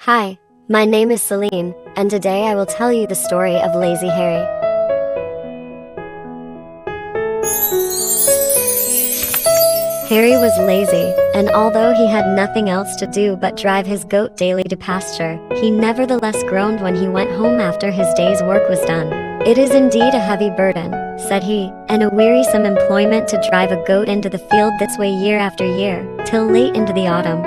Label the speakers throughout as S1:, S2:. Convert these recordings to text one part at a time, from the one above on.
S1: Hi, my name is Celine, and today I will tell you the story of Lazy Harry. Harry was lazy, and although he had nothing else to do but drive his goat daily to pasture, he nevertheless groaned when he went home after his day's work was done. "It is indeed a heavy burden," said he, "and a wearisome employment to drive a goat into the field this way year after year, till late into the autumn.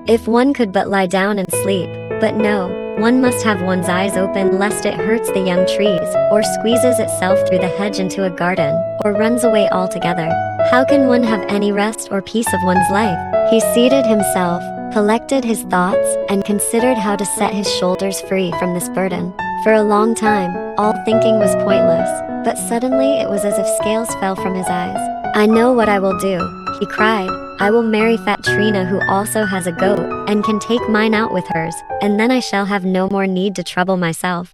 S1: If one could but lie down and sleep, but no, one must have one's eyes open lest it hurts the young trees, or squeezes itself through the hedge into a garden, or runs away altogether. How can one have any rest or peace of one's life?" He seated himself, collected his thoughts, and considered how to set his shoulders free from this burden. For a long time, all thinking was pointless, but suddenly it was as if scales fell from his eyes. "I know what I will do," he cried. "I will marry Fat Trina, who also has a goat, and can take mine out with hers, and then I shall have no more need to trouble myself."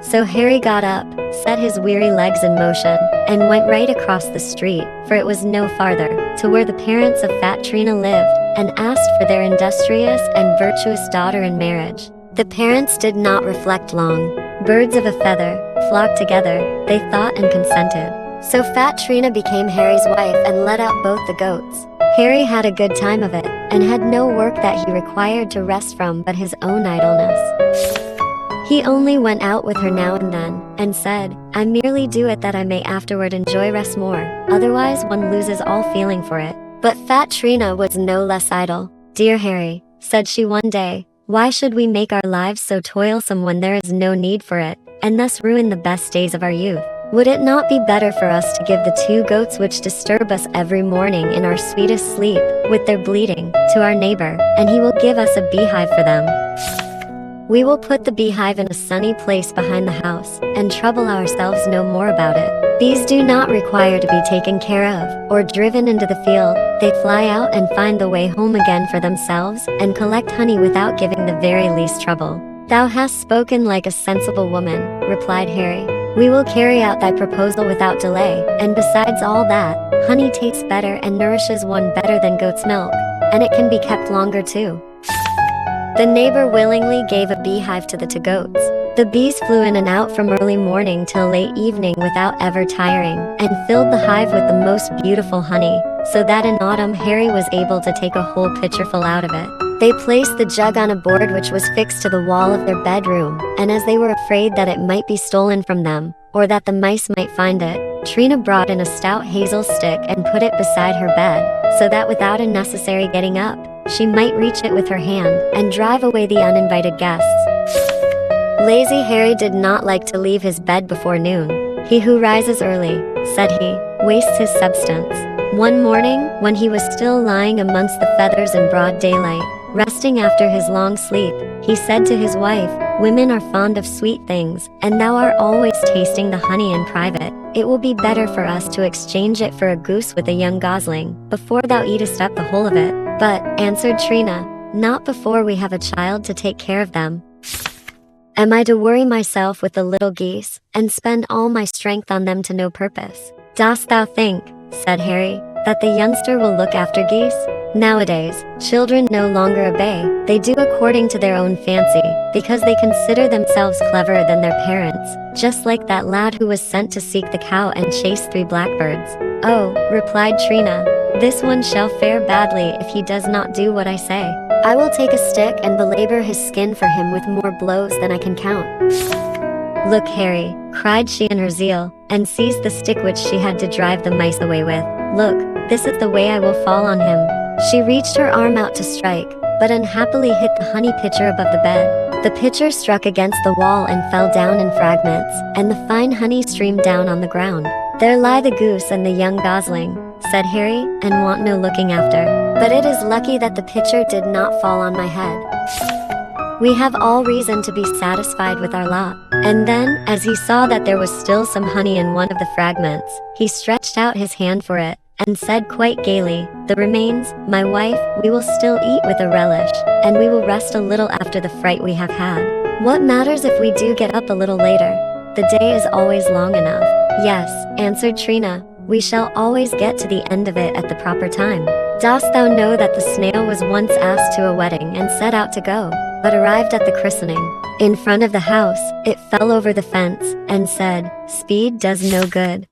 S1: So Harry got up, set his weary legs in motion, and went right across the street, for it was no farther, to where the parents of Fat Trina lived, and asked for their industrious and virtuous daughter in marriage. The parents did not reflect long. Birds of a feather flocked together, they thought, and consented. So Fat Trina became Harry's wife and let out both the goats. Harry had a good time of it, and had no work that he required to rest from but his own idleness. He only went out with her now and then, and said, "I merely do it that I may afterward enjoy rest more, otherwise one loses all feeling for it." But Fat Trina was no less idle. "Dear Harry," said she one day, "why should we make our lives so toilsome when there is no need for it, and thus ruin the best days of our youth? Would it not be better for us to give the 2 goats which disturb us every morning in our sweetest sleep, with their bleating, to our neighbor, and he will give us a beehive for them? We will put the beehive in a sunny place behind the house, and trouble ourselves no more about it. Bees do not require to be taken care of, or driven into the field. They fly out and find the way home again for themselves, and collect honey without giving the very least trouble." "Thou hast spoken like a sensible woman," replied Harry. "We will carry out thy proposal without delay, and besides all that, honey tastes better and nourishes one better than goat's milk, and it can be kept longer too." The neighbor willingly gave a beehive to the 2 goats. The bees flew in and out from early morning till late evening without ever tiring, and filled the hive with the most beautiful honey, so that in autumn Harry was able to take a whole pitcherful out of it. They placed the jug on a board which was fixed to the wall of their bedroom, and as they were afraid that it might be stolen from them, or that the mice might find it, Trina brought in a stout hazel stick and put it beside her bed, so that without a necessary getting up, she might reach it with her hand, and drive away the uninvited guests. Lazy Harry did not like to leave his bed before noon. "He who rises early," said he, "wastes his substance." One morning, when he was still lying amongst the feathers in broad daylight, resting after his long sleep, he said to his wife, "Women are fond of sweet things, and thou art always tasting the honey in private. It will be better for us to exchange it for a goose with a young gosling, before thou eatest up the whole of it." "But," answered Trina, "not before we have a child to take care of them. Am I to worry myself with the little geese, and spend all my strength on them to no purpose?" "Dost thou think," said Harry, "that the youngster will look after geese? Nowadays, children no longer obey, they do according to their own fancy, because they consider themselves cleverer than their parents, just like that lad who was sent to seek the cow and chase 3 blackbirds." "Oh," replied Trina, "this one shall fare badly if he does not do what I say. I will take a stick and belabor his skin for him with more blows than I can count." "Look, Harry," cried she in her zeal, and seized the stick which she had to drive the mice away with. "Look, this is the way I will fall on him." She reached her arm out to strike, but unhappily hit the honey pitcher above the bed. The pitcher struck against the wall and fell down in fragments, and the fine honey streamed down on the ground. "There lie the goose and the young gosling," said Harry, "and want no looking after. But it is lucky that the pitcher did not fall on my head. We have all reason to be satisfied with our lot." And then, as he saw that there was still some honey in one of the fragments, he stretched out his hand for it, and said quite gaily, "The remains, my wife, we will still eat with a relish, and we will rest a little after the fright we have had. What matters if we do get up a little later? The day is always long enough." "Yes," answered Trina, "we shall always get to the end of it at the proper time." Dost thou know that the snail was once asked to a wedding and set out to go, but arrived at the christening? In front of the house, it fell over the fence, and said, "Speed does no good."